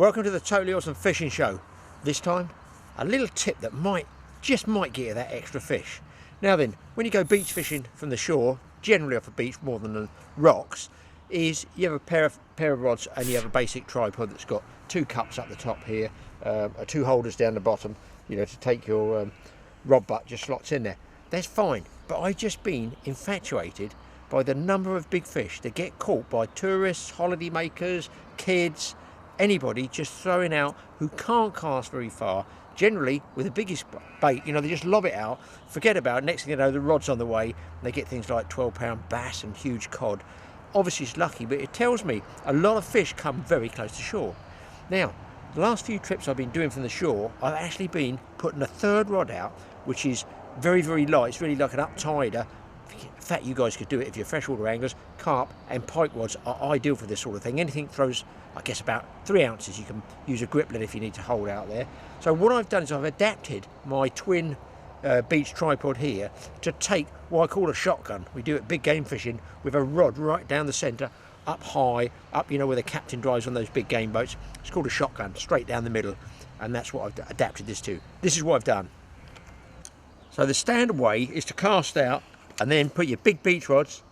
Welcome to the Totally Awesome Fishing Show. This time, a little tip that just might get you that extra fish. Now then, when you go beach fishing from the shore, generally off the beach more than the rocks, is you have a pair of rods and you have a basic tripod that's got two cups up the top here, two holders down the bottom, you know, to take your rod butt just slots in there. That's fine, but I've just been infatuated by the number of big fish that get caught by tourists, holiday makers, kids, anybody just throwing out who can't cast very far, generally with the biggest bait. You know, they just lob it out, forget about it, next thing you know the rod's on the way, they get things like 12-pound bass and huge cod. Obviously it's lucky, but it tells me a lot of fish come very close to shore. Now, the last few trips I've been doing from the shore, I've actually been putting a third rod out, which is very, very light. It's really like an up-tider. In fact, you guys could do it if you're freshwater anglers. Carp and pike rods are ideal for this sort of thing. Anything throws, I guess, about 3 ounces. You can use a griplet if you need to hold out there. So what I've done is I've adapted my twin beach tripod here to take what I call a shotgun. We do it big game fishing with a rod right down the centre, up high, up, you know, where the captain drives on those big game boats. It's called a shotgun, straight down the middle, and that's what I've adapted this to. This is what I've done. So the standard way is to cast out and then put your big beach rods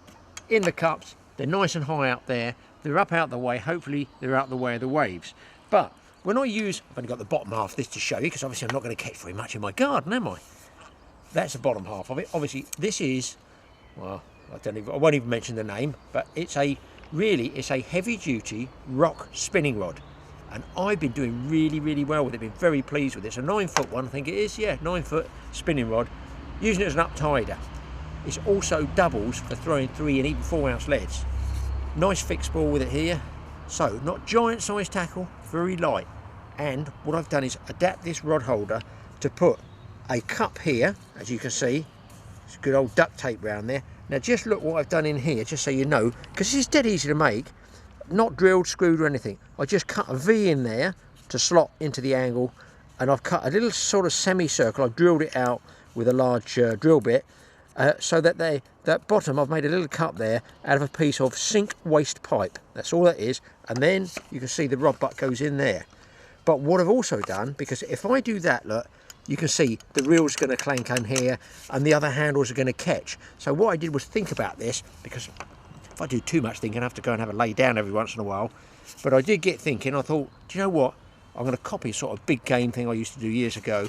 in the cups. They're nice and high out there. They're up out the way. Hopefully they're out the way of the waves. But when I use, I've only got the bottom half of this to show you, because obviously I'm not going to catch very much in my garden, am I? That's the bottom half of it. Obviously this is, well, I won't even mention the name, but it's a heavy duty rock spinning rod. And I've been doing really, really well with it. Been very pleased with it. It's a 9-foot one, I think it is. Yeah, 9-foot spinning rod. Using it as an up-tider. It also doubles for throwing 3 and even 4 ounce leads. Nice fixed ball with it here. So, not giant size tackle, very light. And what I've done is adapt this rod holder to put a cup here, as you can see. It's good old duct tape around there. Now just look what I've done in here, just so you know, because this is dead easy to make. Not drilled, screwed or anything. I just cut a V in there to slot into the angle, and I've cut a little sort of semicircle. I've drilled it out with a large drill bit, so that that bottom, I've made a little cut there out of a piece of sink waste pipe. That's all that is. And then you can see the rod butt goes in there. But what I've also done, because if I do that, look, you can see the reel's going to clank on here and the other handles are going to catch. So what I did was think about this, because if I do too much thinking, I have to go and have a lay down every once in a while. But I did get thinking, I thought, do you know what? I'm going to copy a sort of big game thing I used to do years ago.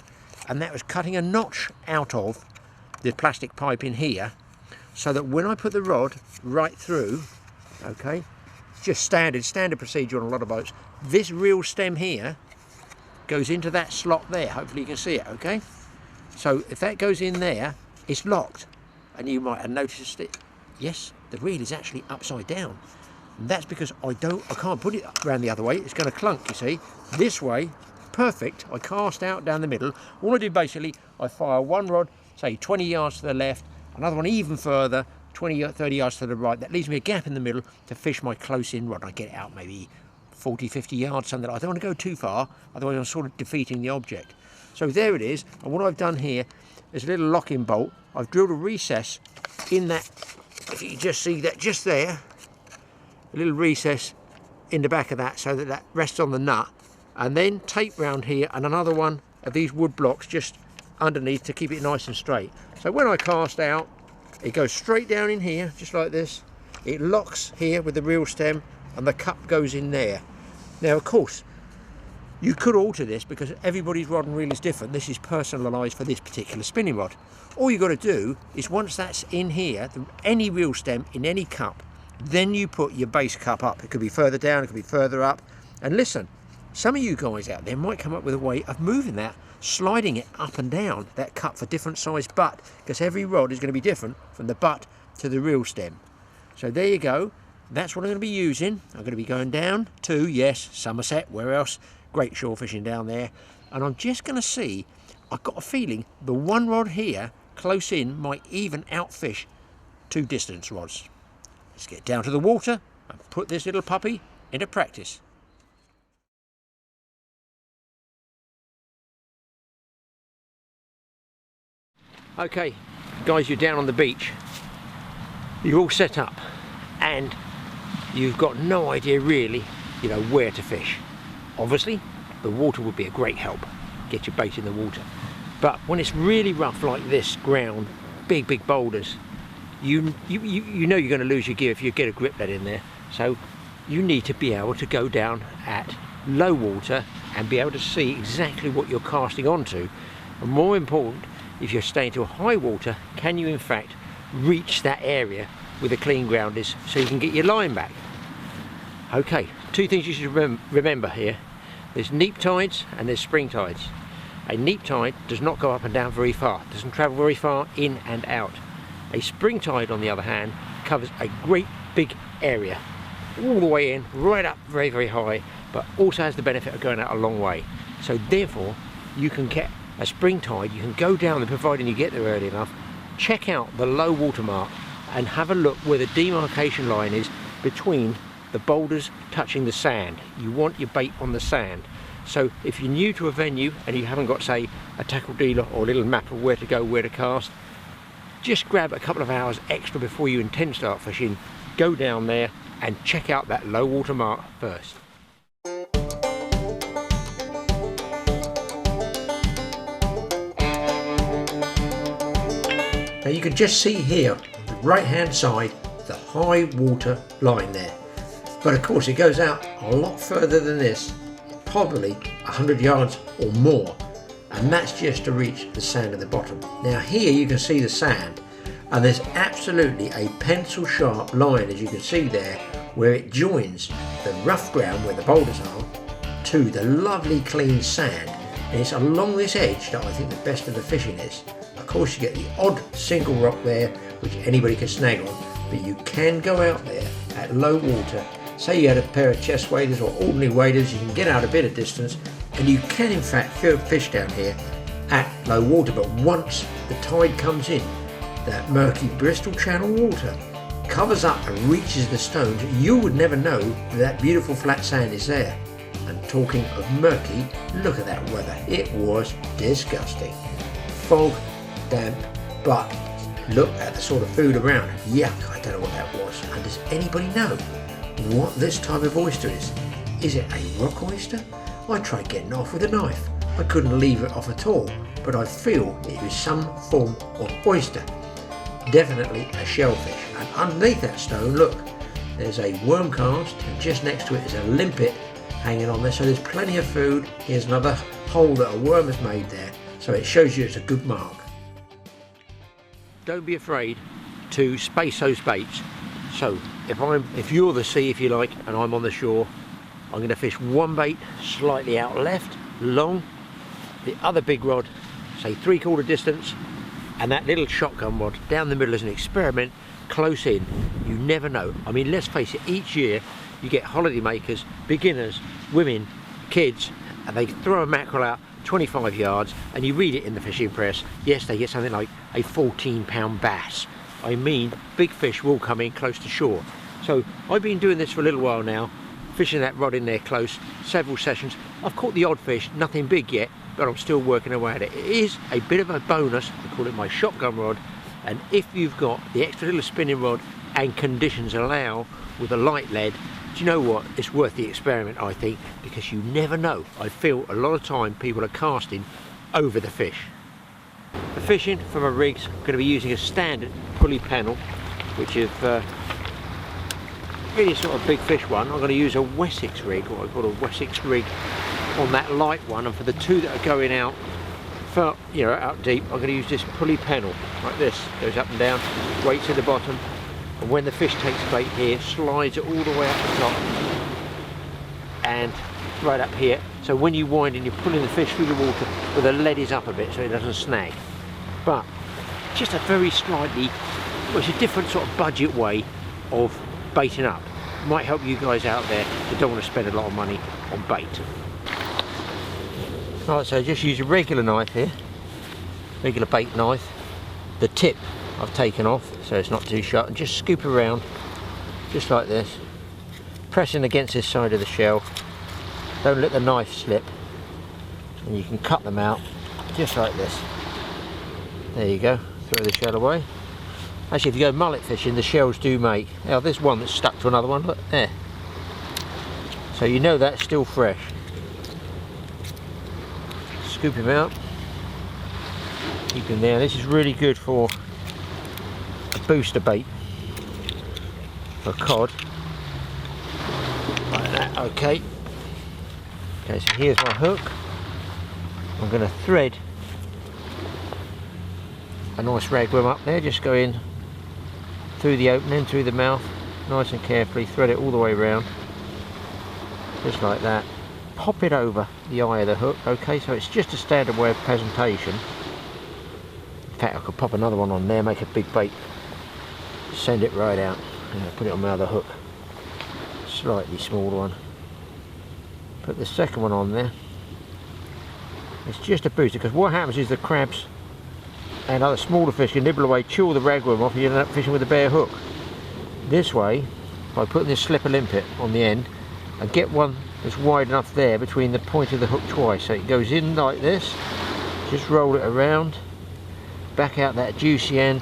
And that was cutting a notch out of the plastic pipe in here, so that when I put the rod right through, okay, just standard procedure on a lot of boats, this reel stem here goes into that slot there. Hopefully you can see it, okay? So if that goes in there, it's locked. And you might have noticed it. Yes, the reel is actually upside down. And that's because I can't put it around the other way. It's going to clunk, you see. This way, perfect. I cast out down the middle. All I do basically, I fire one rod, say 20 yards to the left, another one even further, 20 or 30 yards to the right. That leaves me a gap in the middle to fish my close in rod. I get it out maybe 40, 50 yards, something. I don't want to go too far, otherwise I'm sort of defeating the object. So there it is. And what I've done here is a little locking bolt. I've drilled a recess in that, if you can just see that just there, a little recess in the back of that, so that that rests on the nut, and then tape round here and another one of these wood blocks just underneath to keep it nice and straight. So when I cast out, it goes straight down in here, just like this. It locks here with the reel stem and the cup goes in there. Now of course, you could alter this because everybody's rod and reel is different. This is personalised for this particular spinning rod. All you've got to do is, once that's in here, any reel stem in any cup, then you put your base cup up. It could be further down, it could be further up. And listen, some of you guys out there might come up with a way of moving that, sliding it up and down that cup for different size butt, because every rod is going to be different from the butt to the reel stem. So there you go. That's what I'm going to be using. I'm going to be going down to, yes, Somerset, where else? Great shore fishing down there. And I'm just going to see, I've got a feeling the one rod here close in might even outfish 2 distance rods. Let's get down to the water and put this little puppy into practice. Okay, guys, you're down on the beach. You're all set up and you've got no idea really, you know, where to fish. Obviously, the water would be a great help, get your bait in the water. But when it's really rough like this ground, big boulders, you know you're going to lose your gear if you get a grip lead in there. So you need to be able to go down at low water and be able to see exactly what you're casting onto. And more important, if you're staying to high water, can you in fact reach that area where the clean ground is so you can get your line back. Okay, two things you should remember here. There's neap tides and there's spring tides. A neap tide does not go up and down very far, doesn't travel very far in and out. A spring tide, on the other hand, covers a great big area, all the way in, right up very high, but also has the benefit of going out a long way. So therefore, you can get a spring tide, you can go down there, providing you get there early enough, check out the low water mark and have a look where the demarcation line is between the boulders touching the sand. You want your bait on the sand. So if you're new to a venue and you haven't got, say, a tackle dealer or a little map of where to go, where to cast, just grab a couple of hours extra before you intend to start fishing, go down there and check out that low water mark first. Now you can just see here on the right hand side the high water line there, but of course it goes out a lot further than this, probably 100 yards or more, and that's just to reach the sand at the bottom. Now here you can see the sand, and there's absolutely a pencil sharp line, as you can see there, where it joins the rough ground where the boulders are to the lovely clean sand, and it's along this edge that I think the best of the fishing is. Of course you get the odd single rock there which anybody can snag on, but you can go out there at low water. Say you had a pair of chest waders or ordinary waders, you can get out a bit of distance and you can in fact fish down here at low water. But once the tide comes in, that murky Bristol Channel water covers up and reaches the stones, you would never know that beautiful flat sand is there. And talking of murky, look at that weather. It was disgusting. Fog, damp, but look at the sort of food around. Yuck, I don't know what that was. And does anybody know what this type of oyster is? Is it a rock oyster? I tried getting it off with a knife. I couldn't leave it off at all, but I feel it is some form of oyster. Definitely a shellfish. And underneath that stone, look, there's a worm cast, and just next to it is a limpet hanging on there, so there's plenty of food. Here's another hole that a worm has made there, so it shows you it's a good mark. Don't be afraid to space those baits. So if you're the sea, if you like, and I'm on the shore, I'm going to fish one bait slightly out left, long, the other big rod, say 3/4 distance, and that little shotgun rod down the middle as an experiment, close in. You never know. I mean, let's face it, each year you get holiday makers, beginners, women, kids, and they throw a mackerel out 25 yards, and you read it in the fishing press. Yes, they get something like a 14-pound bass. I mean, big fish will come in close to shore. So I've been doing this for a little while now, fishing that rod in there close, several sessions. I've caught the odd fish, nothing big yet, but I'm still working away at it. It is a bit of a bonus. I call it my shotgun rod, and if you've got the extra little spinning rod and conditions allow with a light lead, do you know what? It's worth the experiment, I think, because you never know. I feel a lot of time people are casting over the fish. For fishing from a rig, I'm going to be using a standard pulley panel, which is really sort of big fish one. I'm going to use a Wessex rig, what I call a Wessex rig, on that light one, and for the two that are going out, out deep, I'm going to use this pulley panel like this. Goes up and down, weights at the bottom, and when the fish takes bait here, slides it all the way up the top and right up here. So when you wind and you're pulling the fish through the water, well, the lead is up a bit so it doesn't snag. But just a very slightly, well, it's a different sort of budget way of baiting up. Might help you guys out there that don't want to spend a lot of money on bait. Alright, so just use a regular knife here, regular bait knife. The tip I've taken off so it's not too sharp, and just scoop around just like this, pressing against this side of the shell. Don't let the knife slip, and you can cut them out just like this. There you go, throw the shell away. Actually, if you go mullet fishing, the shells do make, there's one that's stuck to another one, look there, so you know that's still fresh. scoop him out, keep him there. This is really good for a booster bait for cod, like that. Okay, so here's my hook. I'm going to thread a nice ragworm up there, just go in through the opening, through the mouth, nice and carefully, thread it all the way around, just like that. Pop it over the eye of the hook. Okay, so it's just a standard way of presentation. In fact, I could pop another one on there, make a big bait, send it right out, and put it on my other hook, slightly smaller one. Put the second one on there. It's just a booster, because what happens is the crabs and other smaller fish can nibble away, chew the ragworm off, and you end up fishing with a bare hook. This way, by putting this slipper limpet on the end, and get one that's wide enough there between the point of the hook twice, so it goes in like this, just roll it around, back out that juicy end.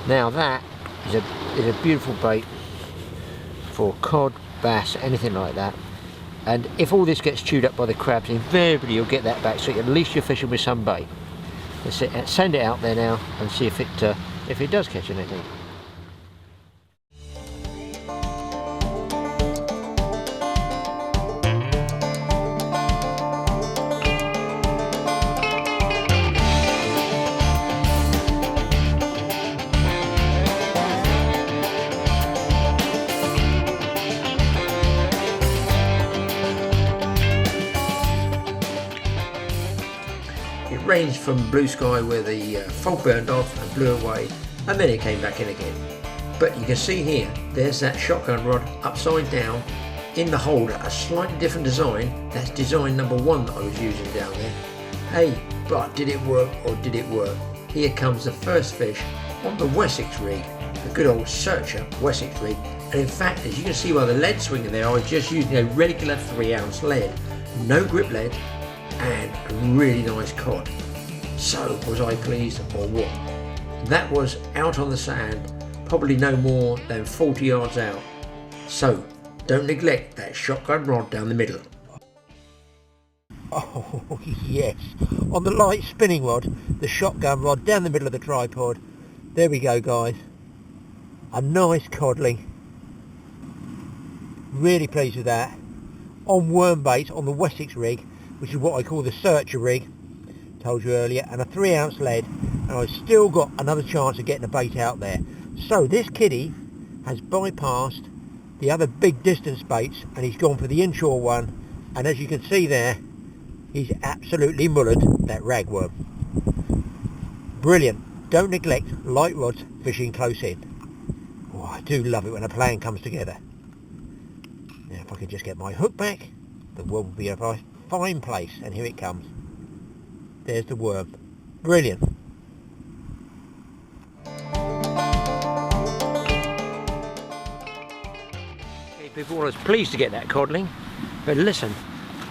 Now that is a beautiful bait for cod, bass, anything like that. And if all this gets chewed up by the crabs, invariably you'll get that back, so at least you're fishing with some bait. Let's send it out there now and see if it does catch anything. Ranged from blue sky where the fog burned off and blew away, and then it came back in again. But you can see here, there's that shotgun rod upside down in the holder, a slightly different design. That's design number 1 that I was using down there. Hey, but did it work, or did it work? Here comes the first fish on the Wessex rig, the good old Searcher Wessex rig. And in fact, as you can see by the lead swinging there, I was just using a regular 3-ounce lead, no grip lead, and a really nice cod. So was I pleased or what? That was out on the sand, probably no more than 40 yards out. So don't neglect that shotgun rod down the middle. Oh yes, on the light spinning rod, the shotgun rod down the middle of the tripod. There we go guys, a nice codling. Really pleased with that. On worm bait on the Wessex rig, which is what I call the Searcher rig, told you earlier, and a 3-ounce lead, and I've still got another chance of getting a bait out there. So this kiddie has bypassed the other big distance baits, and he's gone for the inshore one, and as you can see there, he's absolutely mullered that ragworm. Brilliant. Don't neglect light rods fishing close in. Oh, I do love it when a plan comes together. Now if I can just get my hook back, the worm will be a fine place, and here it comes. There's the worm. Brilliant. Okay, people, I was pleased to get that codling, but listen,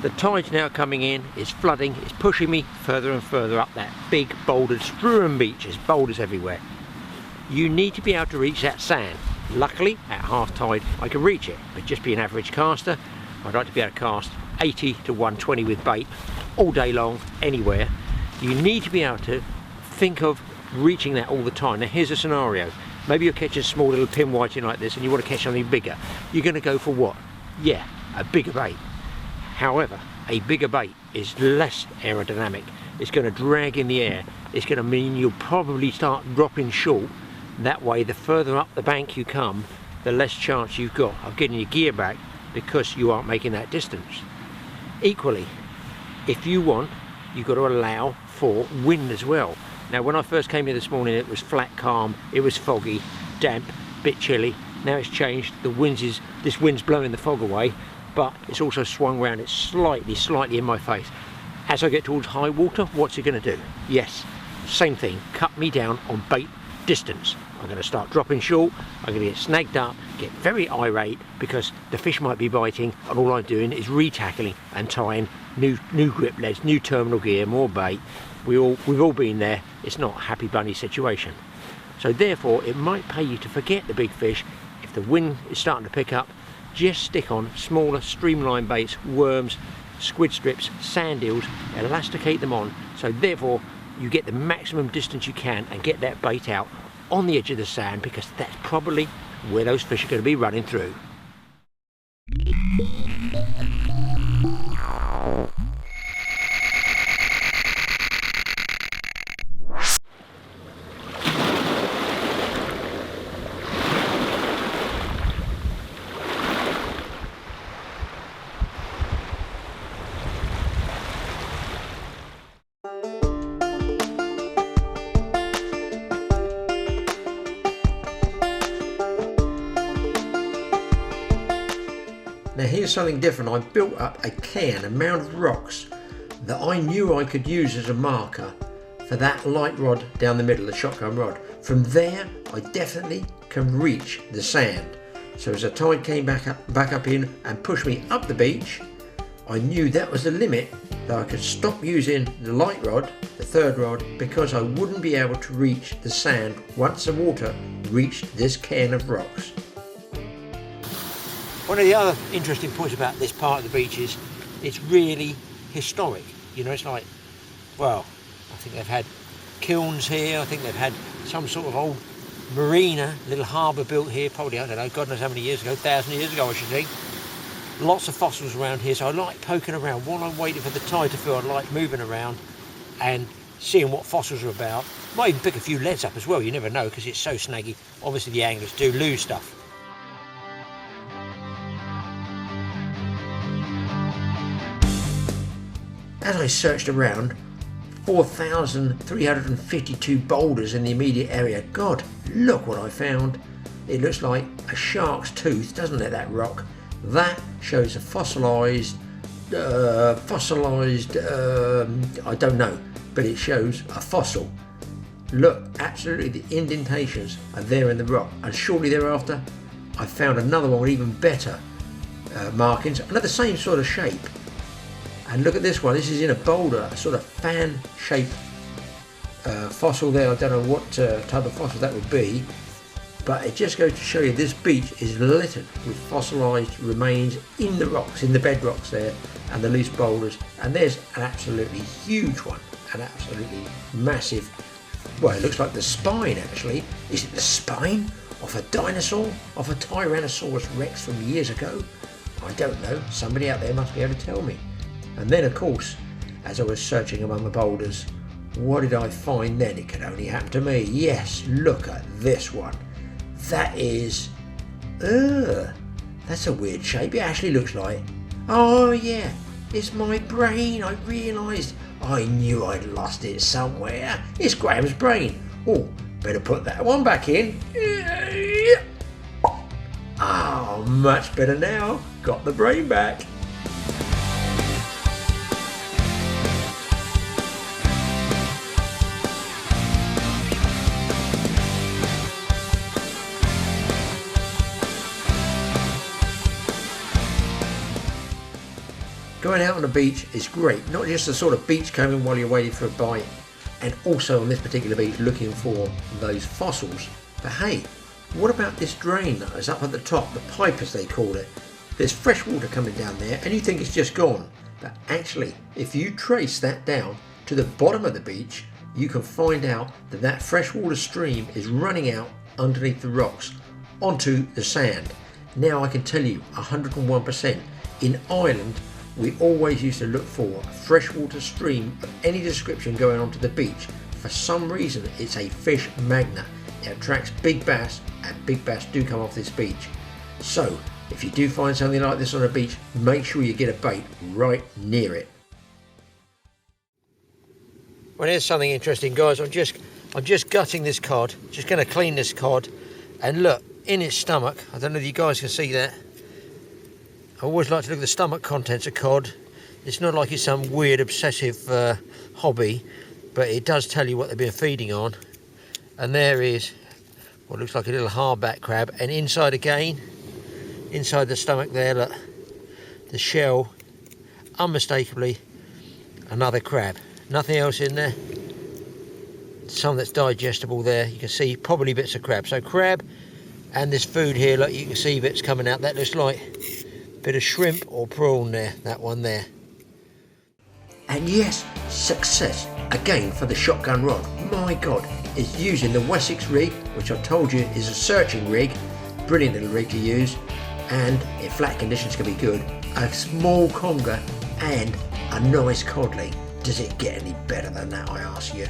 the tide's now coming in, it's flooding, it's pushing me further and further up that big boulder strewn beach. There's boulders everywhere. You need to be able to reach that sand. Luckily, at half tide, I can reach it, but just be an average caster, I'd like to be able to cast 80 to 120 with bait all day long, anywhere. You need to be able to think of reaching that all the time. Now here's a scenario. Maybe you're catching small little pin whiting like this and you want to catch something bigger. You're going to go for what? Yeah, a bigger bait. However, a bigger bait is less aerodynamic. It's going to drag in the air. It's going to mean you'll probably start dropping short. That way, the further up the bank you come, the less chance you've got of getting your gear back, because you aren't making that distance. Equally, if you want, you've got to allow for wind as well. Now when I first came here this morning, it was flat calm, it was foggy, damp, bit chilly. Now it's changed, this wind's blowing the fog away, but it's also swung round, it's slightly in my face. As I get towards high water, what's it going to do? Yes, same thing, cut me down on bait distance. I'm going to start dropping short, I'm going to get snagged up, get very irate because the fish might be biting, and all I'm doing is retackling and tying new grip leads, new terminal gear, more bait. We've all been there. It's not a happy bunny situation. So therefore, it might pay you to forget the big fish. If the wind is starting to pick up, just stick on smaller streamline baits, worms, squid strips, sand eels, elasticate them on, so therefore you get the maximum distance you can and get that bait out on the edge of the sand, because that's probably where those fish are going to be running through. Now here's something different. I built up a mound of rocks that I knew I could use as a marker for that light rod down the middle, the shotgun rod. From there, I definitely can reach the sand. So as the tide came back up in and pushed me up the beach, I knew that was the limit, that I could stop using the light rod, the third rod, because I wouldn't be able to reach the sand once the water reached this cairn of rocks. One of the other interesting points about this part of the beach is it's really historic. You know, it's like, well, I think they've had kilns here, I think they've had some sort of old marina, little harbour built here, probably, I don't know, God knows how many years ago, 1,000 years ago I should think. Lots of fossils around here, so I like poking around. While I'm waiting for the tide to fill, I like moving around and seeing what fossils are about. Might even pick a few leads up as well, you never know, because it's so snaggy. Obviously the anglers do lose stuff. As I searched around, 4,352 boulders in the immediate area. God, look what I found. It looks like a shark's tooth, doesn't it, that rock? That shows a fossilised, I don't know, but it shows a fossil. Look, absolutely the indentations are there in the rock, and shortly thereafter I found another one with even better markings, and of the same sort of shape. And look at this one, this is in a boulder, a sort of fan-shaped fossil there. I don't know what type of fossil that would be, but it just goes to show you this beach is littered with fossilised remains in the rocks, in the bedrocks there, and the loose boulders. And there's an absolutely huge one, an absolutely massive, well, it looks like the spine actually. Is it the spine of a dinosaur, of a Tyrannosaurus Rex from years ago? I don't know, somebody out there must be able to tell me. And then of course, as I was searching among the boulders, what did I find then? It could only happen to me. Yes, look at this one. That is, that's a weird shape. It actually looks like, oh yeah, it's my brain. I realised, I knew I'd lost it somewhere. It's Graeme's brain. Oh, better put that one back in. Oh, much better now. Got the brain back. Going out on the beach is great, not just the sort of beach combing while you're waiting for a bite, and also on this particular beach looking for those fossils. But hey, what about this drain that is up at the top, the pipe as they call it? There's fresh water coming down there and you think it's just gone, but actually if you trace that down to the bottom of the beach, you can find out that that freshwater stream is running out underneath the rocks onto the sand. Now I can tell you 101%, in Ireland we always used to look for a freshwater stream of any description going onto the beach. For some reason it's a fish magnet. It attracts big bass, and big bass do come off this beach. So if you do find something like this on a beach, make sure you get a bait right near it. Well, here's something interesting, guys. I'm just gutting this cod, just going to clean this cod, and look, in its stomach, I don't know if you guys can see that. I always like to look at the stomach contents of cod. It's not like it's some weird obsessive hobby, but it does tell you what they've been feeding on. And there is what looks like a little hardback crab, and inside again, inside the stomach there, look, the shell, unmistakably another crab. Nothing else in there. Some that's digestible there. You can see probably bits of crab. So crab and this food here, look, you can see bits coming out. That looks like a bit of shrimp or prawn there, that one there. And yes, success again for the shotgun rod. My God, it's using the Wessex rig, which I told you is a searching rig, brilliant little rig to use, and in flat conditions can be good. A small conger and a nice codling. Does it get any better than that, I ask you?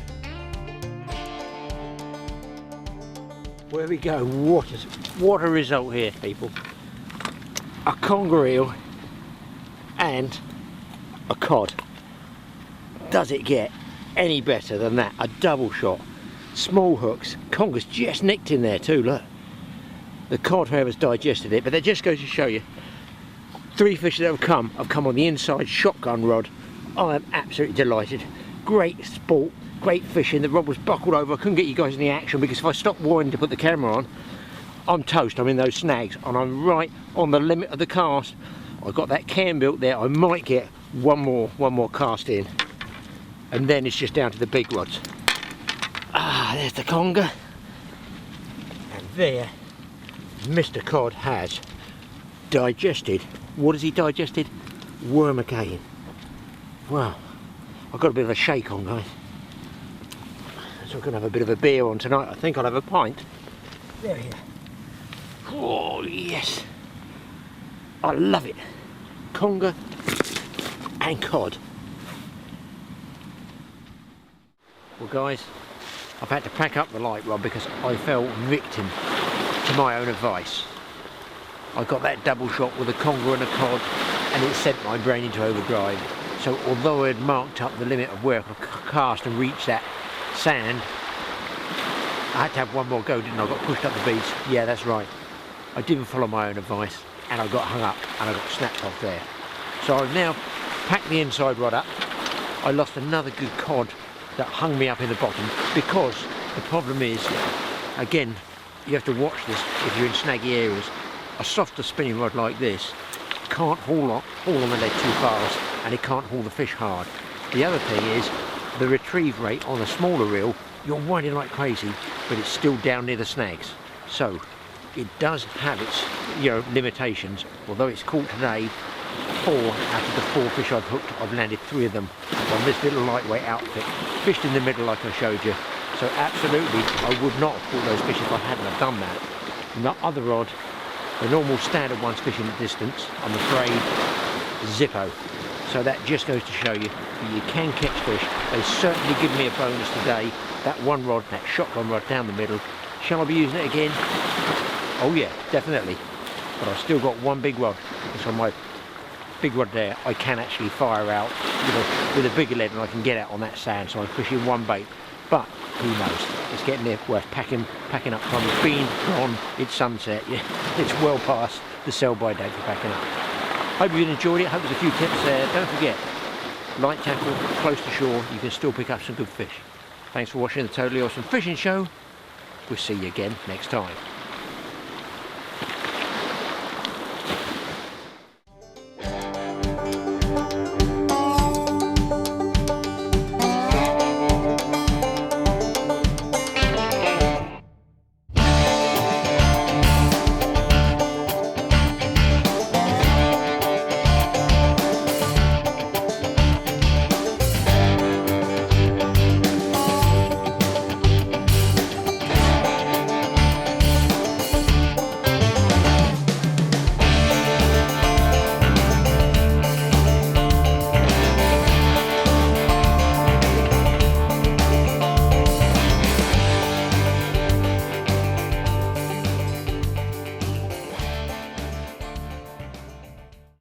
Where we go, what a result here, people. A conger eel and a cod. Does it get any better than that? A double shot, small hooks, conger's just nicked in there too, look. The cod, however, has digested it, but that just goes to show you, 3 fish that have come on the inside shotgun rod. I am absolutely delighted. Great sport, great fishing. The rod was buckled over. I couldn't get you guys in the action because if I stopped winding to put the camera on, I'm toast. I'm in those snags and I'm right on the limit of the cast. I've got that cam built there. I might get one more cast in, and then it's just down to the big rods. Ah, there's the conger, and there Mr. Cod has digested. What has he digested? Worm again. Wow, I've got a bit of a shake on, guys. So I'm going to have a bit of a beer on tonight. I think I'll have a pint. There we go. Oh yes, I love it. Conger and cod. Well guys, I've had to pack up the light rod because I fell victim to my own advice. I got that double shot with a conger and a cod and it sent my brain into overdrive. So although I had marked up the limit of where I could cast and reach that sand, I had to have one more go, didn't I? I got pushed up the beach. Yeah, that's right. I didn't follow my own advice and I got hung up and I got snapped off there. So I've now packed the inside rod up. I lost another good cod that hung me up in the bottom because the problem is, again, you have to watch this if you're in snaggy areas. A softer spinning rod like this can't haul on the lead too fast and it can't haul the fish hard. The other thing is the retrieve rate on a smaller reel, you're winding like crazy, but it's still down near the snags. So it does have its limitations. Although it's caught today, 4 out of the 4 fish I've hooked, I've landed 3 of them on this little lightweight outfit. Fished in the middle like I showed you. So absolutely, I would not have caught those fish if I hadn't have done that. And that other rod, the normal standard ones fishing at distance, I'm afraid, Zippo. So that just goes to show you that you can catch fish. They certainly give me a bonus today. That one rod, that shotgun rod down the middle. Shall I be using it again? Oh yeah, definitely. But I've still got one big rod. It's on my big rod there. I can actually fire out with a bigger lead and I can get out on that sand. So I'm fishing one bait. But who knows? It's getting there. Worth packing up time. It's been gone. It's sunset. Yeah, it's well past the sell-by date for packing up. Hope you've enjoyed it. Hope there's a few tips there. Don't forget, light tackle, close to shore. You can still pick up some good fish. Thanks for watching the Totally Awesome Fishing Show. We'll see you again next time.